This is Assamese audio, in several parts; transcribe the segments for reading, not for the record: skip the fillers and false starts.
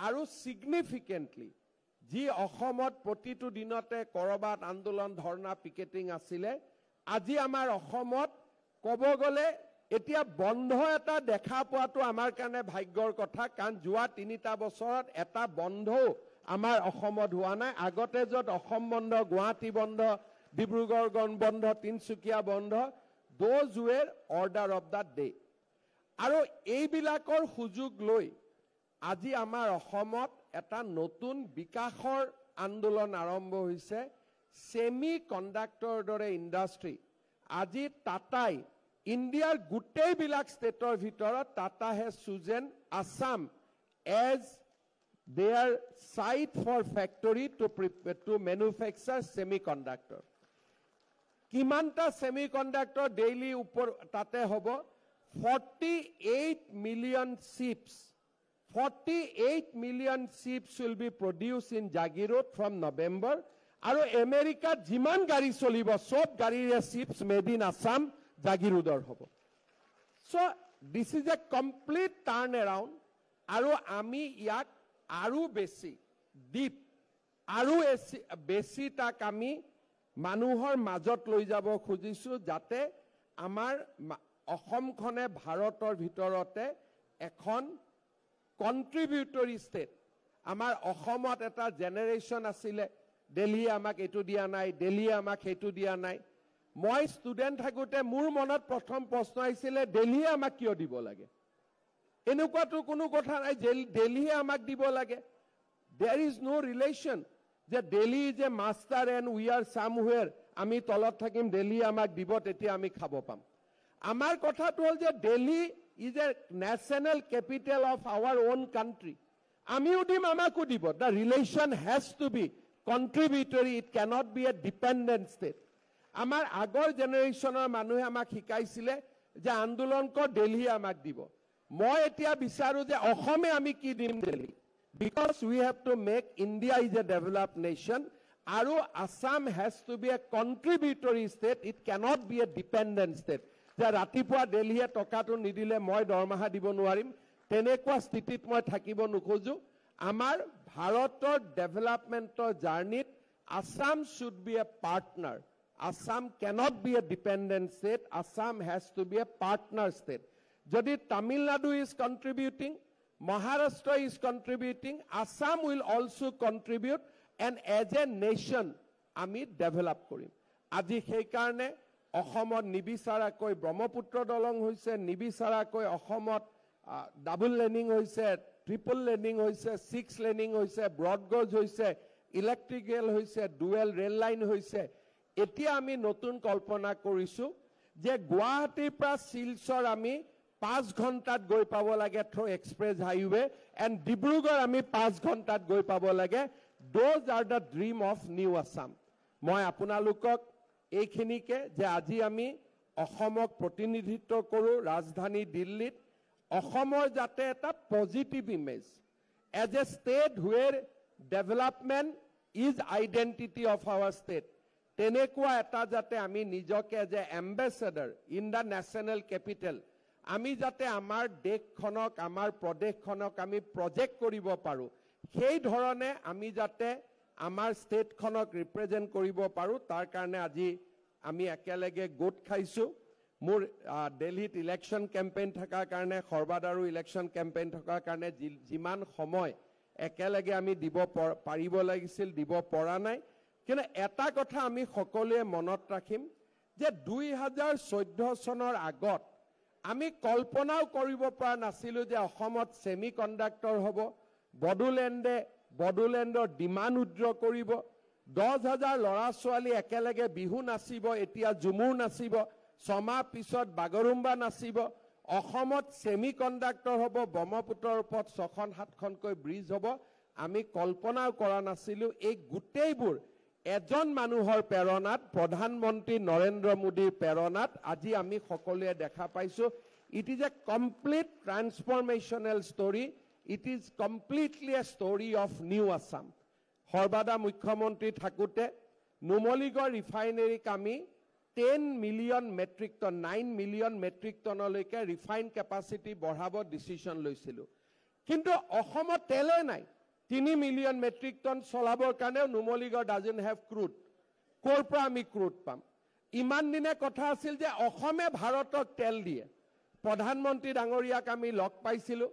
আৰু significantly যি অসমত প্ৰতিটো দিনতে কৰবাত আন্দোলন ধৰ্ণা পিকেটিং আছিলে আজি আমাৰ অসমত ক'ব গ'লে এতিয়া বন্ধ এটা দেখা পোৱাটো আমাৰ কাৰণে ভাগ্যৰ কথা কাৰণ যোৱা 3টা বছৰত এটা বন্ধও আমাৰ অসমত হোৱা নাই আগতে য'ত অসম বন্ধ গুৱাহাটী বন্ধ ডিব্ৰুগড় বন্ধ তিনচুকীয়া বন্ধ those were order of the day আৰু এইবিলাকৰ সুযোগ লৈ আজি আমাৰ অসমত এটা নতুন বিকাশৰ আন্দোলন আৰম্ভ হৈছে সেমি কণ্ডাক্টৰ দৰে ইণ্ডাষ্ট্ৰি আজি টাটাই ইণ্ডিয়াৰ গোটেইবিলাক ষ্টেটৰ ভিতৰত Tata has chosen Assam as their site for factory to manufacture semiconductor কিমানটা semiconductor daily উপৰ তাতে হ'ব 48 million chips 48 million chips will be produced in Jagirot from November আৰু আমেৰিকাত যিমান গাড়ী চলিব সব গাড়ীৰে chips made in Assam Jagirudor hobo. So this is a complete turn around aru ami yak aru besi deep aru besi tak ami manuhor majot loi jabo khujisu jate amar Assam খনে ভাৰতৰ ভিতৰতে এখন কন্ট্ৰিবিউটৰি ষ্টেট আমাৰ অসমত এটা জেনাৰেশন আছিল দিল্লী আমাক এটু দিয়া নাই দিল্লী আমাক হেতু দিয়া নাই মই ষ্টুডেন্ট থাকোতে মোৰ মনত প্ৰথম প্ৰশ্ন আহিছিল দিল্লী আমাক কিয় দিব লাগে এনেকুৱাটো কোনো কথা নাই দিল্লী আমাক দিব লাগে there is no relation যে Delhi is a master and we are somewhere আমি তলত থাকিম দিল্লী আমাক দিব তেতিয়া আমি খাব পাম আমাৰ কথাটো হল যে Delhi is a national capital of our own country আমিও দিম আমাকো দিব the relation has to be contributory it cannot be a dependent state আমাৰ আগৰ জেনাৰেশনৰ মানুহে আমাক শিকাইছিলে যে আন্দোলন কৰ দিল্লী আমাক দিব মই এতিয়া বিচাৰো যে অসমে আমি কি দিম Delhi because we have to make India is a developed nation আৰু Assam has to be a contributory state it cannot be a dependent state যে ৰাতিপুৱা দিল্লীয়ে টকাটো নিদিলে মই দৰমহা দিব নোৱাৰিম তেনেকুৱা স্থিতিত মই থাকিব নোখোজো আমাৰ ভাৰতৰ ডেভেলপমেন্টৰ জাৰ্নিত Assam should be a partner Assam cannot be a dependent state Assam has to be a partner state jodi Tamil Nadu is contributing Maharashtra is contributing Assam will also contribute and as a nation ami develop korim aji sei karone অসমত নিবিচাৰাকৈ ব্ৰহ্মপুত্ৰ দলং হৈছে নিবিচাৰাকৈ অসমত ডাবল লেনিং হৈছে ট্ৰিপল লেনিং হৈছে 6 লেনিং হৈছে ব্ৰডগজ হৈছে ইলেক্ট্ৰিকেল হৈছে ডুৱেল ৰেল লাইন হৈছে এতিয়া আমি নতুন কল্পনা কৰিছো যে গুৱাহাটীৰ পৰা শিলচৰ আমি 5 ঘণ্টাত গৈ পাব লাগে through express highway and Dibrugarh আমি 5 ঘণ্টাত গৈ পাব লাগে those are the dream of new Assam মই আপোনালোকক এইখিনিকে যে আজি আমি অসমক প্ৰতিনিধিত্ব কৰো ৰাজধানী দিল্লীত অসমৰ যাতে এটা positive image as a state where development is identity of our state তেনেকুৱা এটা যাতে আমি নিজকে যে এম্বাসেডৰ ইন দা ন্যাশনাল ক্যাপিটাল আমি যাতে আমাৰ দেশখনক আমাৰ প্ৰদেশখনক আমি প্ৰজেক্ট কৰিব পাৰো সেই ধৰণে আমি যাতে আমাৰ ষ্টেটখনক ৰিপ্ৰেজেন্ট কৰিব পাৰো তাৰ কাৰণে আজি আমি একেলগে গোট খাইছো মোৰ দিল্লীত ইলেকশন কেম্পেইন থাকাৰ কাৰণে খৰবাদাৰো ইলেকশন কেম্পেইন থাকাৰ কাৰণে যিমান সময় একেলগে আমি দিব পাৰিব লাগিছিল দিব পৰা নাই কিন্তু এটা কথা আমি সকলোৱে মনত ৰাখিম যে 2014 চনৰ আগত আমি কল্পনাও কৰিব পৰা নাছিলো যে অসমত সেমি কণ্ডাক্টৰ হ'ব বডোলেণ্ডৰ ডিমাণ্ড উদ্ৰ কৰিব 10,000 লৰা ছোৱালী একেলগে বিহু নাচিব এতিয়া জুমুৰ নাচিব সমাহ পিছত বাগৰুম্বা নাচিব অসমত সেমি কণ্ডাক্টৰ হ'ব ব্ৰহ্মপুত্ৰৰ ওপৰত 6-7খনকৈ ব্ৰিজ হ'ব আমি কল্পনাও কৰা নাছিলো এই গুটেইবোৰ এজন মানুহৰ প্ৰেৰণাত প্ৰধানমন্ত্ৰী নৰেন্দ্ৰ মোদীৰ প্ৰেৰণাত আজি আমি সকলোৱে দেখা পাইছো it is a complete transformational story it is completely a story of new Assam সৰ্বাদা মুখ্যমন্ত্ৰী থাকোতে নুমলীগড় ৰিফাইনাৰীক আমি 10 million metric ton 9 million metric টনলৈকে ৰিফাইন কেপাসিটি বঢ়াব ডিসিশন লৈছিল কিন্তু অসমত তেলে নাই 3 মিলিয়ন মেট্ৰিক টন চলাবৰ কাৰণেও নুমলীগড় ডাজন্ট হেভ ক্ৰুড ক'ৰ পৰা আমি ক্ৰুড পাম ইমান দিনে কথা আছিল যে অসমে ভাৰতক তেল দিয়ে প্ৰধানমন্ত্ৰী ডাঙৰীয়াক আমি লগ পাইছিলোঁ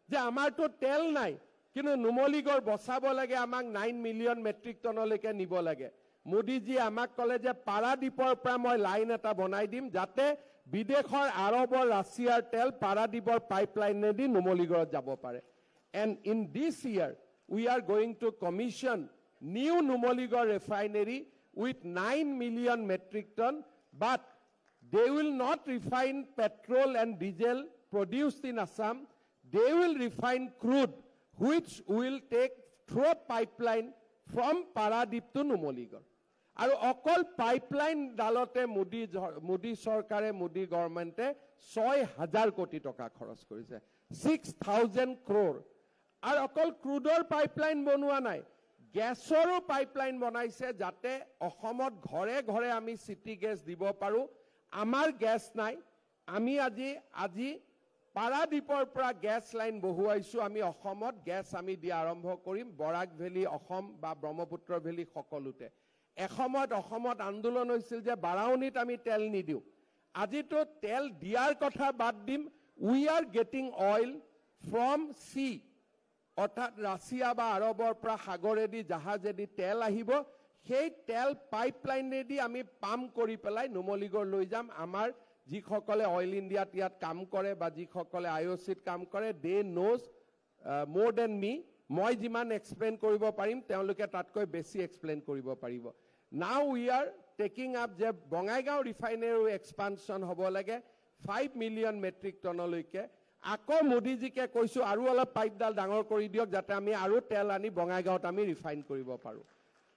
যে আমাৰতো তেল নাই কিন্তু নুমলীগড় বচাব লাগে আমাক 9 মিলিয়ন মেট্ৰিক টনলৈকে নিব লাগে মোদীজি আমাক ক'লে যে পাৰাদ্বীপৰ পৰা মই লাইন এটা বনাই দিম যাতে বিদেশৰ আৰবৰ ৰাছিয়াৰ তেল পাৰাদ্বীপৰ পাইপলাইনেদি নুমলীগড়ত যাব পাৰে and in this year we are going to commission new Numaligarh refinery with 9 million metric ton but they will not refine petrol and diesel produced in Assam they will refine crude which will take through pipeline from Paradip to Numaligarh আৰু অকল পাইপলাইন ডালতে মোদী চৰকাৰে মোদী গভৰ্ণমেণ্টে 6000 কোটি টকা খৰচ কৰিছে 6000 crore আৰু অকল ক্ৰুডৰ পাইপলাইন বনোৱা নাই গেছৰো পাইপলাইন বনাইছে যাতে অসমত ঘৰে ঘৰে আমি সিটি গেছ দিব পাৰো আমাৰ গেছ নাই আমি আজি পাৰাদ্বীপৰ পৰা গেছ লাইন বহুৱাইছো আমি অসমত গেছ আমি দিয়া আৰম্ভ কৰিম বৰাক ভেলী অসম বা ব্ৰহ্মপুত্ৰ ভেলী সকলোতে এসময়ত অসমত আন্দোলন হৈছিল যে বাৰাউনীত আমি তেল নিদিও আজিতো তেল দিয়াৰ কথা বাদ দিম we are getting oil from sea অৰ্থাৎ ৰাছিয়া বা আৰবৰ পৰা সাগৰেদি জাহাজেদি তেল আহিব সেই তেল পাইপলাইনেদি আমি পাম্প কৰি পেলাই নুমলীগড় লৈ যাম আমাৰ যিসকলে অইল ইণ্ডিয়াত ইয়াত কাম কৰে বা যিসকলে আইঅ'চিত কাম কৰে দে নোজ মোৰ দেন মি মই যিমান এক্সপ্লেইন কৰিব পাৰিম তেওঁলোকে তাতকৈ বেছি এক্সপ্লেইন কৰিব পাৰিব now we are taking up যে বঙাইগাঁও ৰিফাইনেৰী এক্সপানশ্যন হ'ব লাগে 5 মিলিয়ন মেট্ৰিক টনলৈকে আকৌ মোদীজিকে কৈছো আৰু অলপ পাইপডাল ডাঙৰ কৰি দিয়ক যাতে আমি আৰু তেল আনি বঙাইগাঁৱত আমি ৰিফাইন কৰিব পাৰো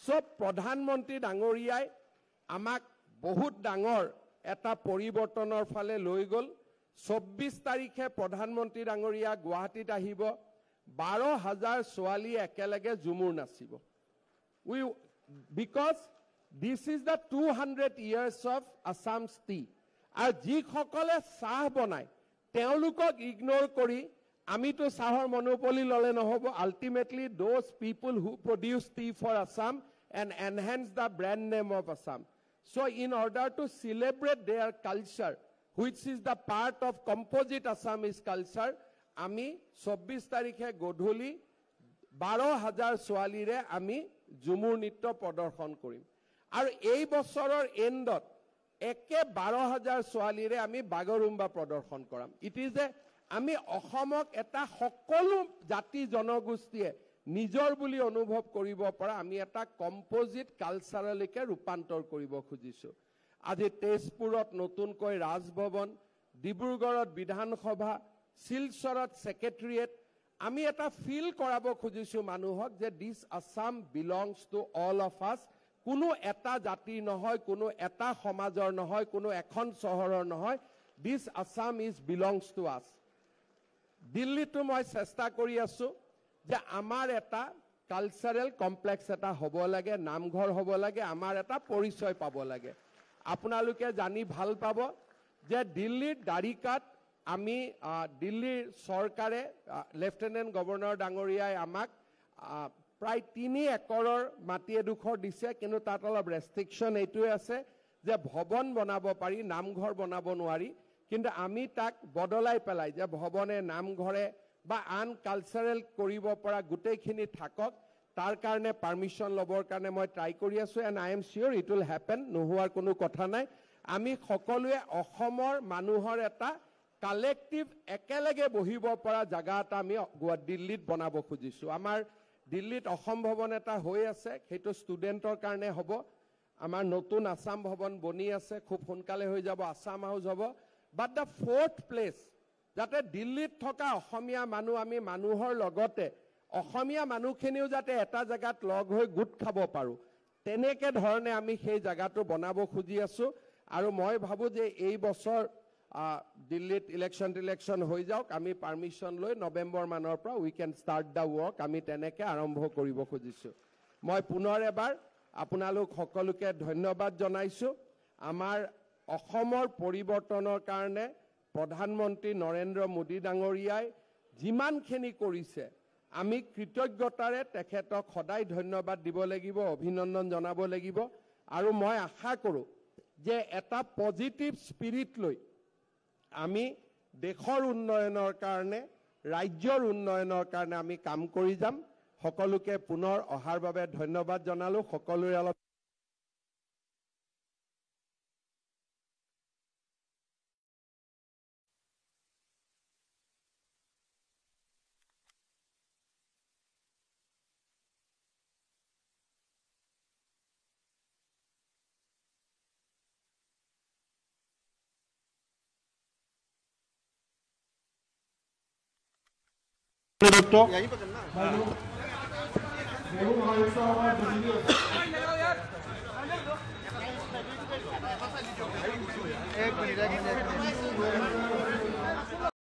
সব প্ৰধানমন্ত্ৰী ডাঙৰীয়াই আমাক বহুত ডাঙৰ এটা পৰিৱৰ্তনৰ ফালে লৈ গ'ল 24 তাৰিখে প্ৰধানমন্ত্ৰী ডাঙৰীয়া গুৱাহাটীত আহিব 12000 ছোৱালী একেলগে জুমুৰ নাচিব because this is the 200 years of Assam's tea আৰু যিসকলে চাহ বনায় তেওঁলোকক ইগনোৰ কৰি আমিতো চাহৰ মনোপলি ললে নহব ultimately those people who produce tea for Assam and enhance the brand name of Assam so in order to celebrate their culture which is the part of composite Assamese culture আমি 24 তাৰিখে গধূলি 12000 ছোৱালীৰে আমি জুমুৰ নৃত্য প্ৰদৰ্শন কৰিম আৰু এই বছৰৰ এণ্ডত একে 12000 ছোৱালীৰে আমি বাগৰুম্বা প্ৰদৰ্শন কৰাম ইট ইজ এ আমি অসমক এটা সকলো জাতি জনগোষ্ঠীয়ে নিজৰ বুলি অনুভৱ কৰিব পৰা আমি এটা কম্পোজিট কালচাৰলৈকে ৰূপান্তৰ কৰিব খুজিছো আজি তেজপুৰত নতুনকৈ ৰাজভৱন ডিব্ৰুগড়ত বিধানসভা শিলচৰত সেক্ৰেটাৰিয়েট আমি এটা ফিল কৰাব খুজিছো মানুহক যে this Assam belongs to all of us কোনো এটা জাতি নহয় কোনো এটা সমাজৰ নহয় কোনো এখন চহৰৰ নহয় this Assam is belongs to us দিল্লীতো মই চেষ্টা কৰি আছো যে আমাৰ এটা কালচাৰেল কমপ্লেক্স এটা হ'ব লাগে নামঘৰ হ'ব লাগে আমাৰ এটা পৰিচয় পাব লাগে আপোনালোকে জানি ভাল পাব যে দিল্লীৰ দাৰিকাত আমি দিল্লীৰ চৰকাৰে লেফটেনেণ্ট গভৰ্ণৰ ডাঙৰীয়াই আমাক প্ৰায় 3 একৰৰ মাটি এডোখৰ দিছে কিন্তু তাত অলপ ৰেষ্ট্ৰিকশ্যন এইটোৱে আছে যে ভৱন বনাব পাৰি নামঘৰ বনাব নোৱাৰি কিন্তু আমি তাক বদলাই পেলাই যে ভৱনে নামঘৰে বা আন কালচাৰেল কৰিব পৰা গোটেইখিনি থাকক তাৰ কাৰণে পাৰমিশ্যন ল'বৰ কাৰণে মই ট্ৰাই কৰি আছো and I am sure it will happen নোহোৱাৰ কোনো কথা নাই আমি সকলোৱে অসমৰ মানুহৰ এটা কালেক্টিভ একেলগে বহিব পৰা জায়গা এটা আমি দিল্লীত বনাব খুজিছো আমাৰ দিল্লীত অসম ভৱন এটা হৈ আছে সেইটো ষ্টুডেণ্টৰ কাৰণে হ'ব আমাৰ নতুন আসাম ভৱন বনি আছে খুব সোনকালে হৈ যাব আসাম হাউচ হ'ব বাট দ্য ফৰ্থ প্লেচ যাতে দিল্লীত থকা অসমীয়া মানুহ আমি মানুহৰ লগতে অসমীয়া মানুহখিনিও যাতে এটা জায়গাত লগ হৈ গোট খাব পাৰো তেনেকে ধৰণে আমি সেই জায়গাটো বনাব খুজি আছো আৰু মই ভাবো যে এই বছৰ দিল্লীত ইলেকশ্যন হৈ যাওক আমি পাৰমিশ্যন লৈ নৱেম্বৰ মানৰ পৰা we can start the work আমি তেনেকে আৰম্ভ কৰিব খুজিছো মই পুনৰ এবাৰ আপোনালোক সকলোকে ধন্যবাদ জনাইছো আমাৰ অসমৰ পৰিৱৰ্তনৰ কাৰণে প্ৰধানমন্ত্ৰী নৰেন্দ্ৰ মোদী ডাঙৰীয়াই যিমানখিনি কৰিছে আমি কৃতজ্ঞতাৰে তেখেতক সদায় ধন্যবাদ দিব লাগিব, অভিনন্দন জনাব লাগিব। আৰু মই আশা কৰোঁ যে এটা পজিটিভ স্পিৰিট লৈ আমি দেশৰ উন্নয়নৰ কাৰণে, ৰাজ্যৰ উন্নয়নৰ কাৰণে আমি কাম কৰি যাম। সকলোকে পুনৰ অহাৰ বাবে ধন্যবাদ জনালোঁ। সকলোৰে অলপ एक मिनट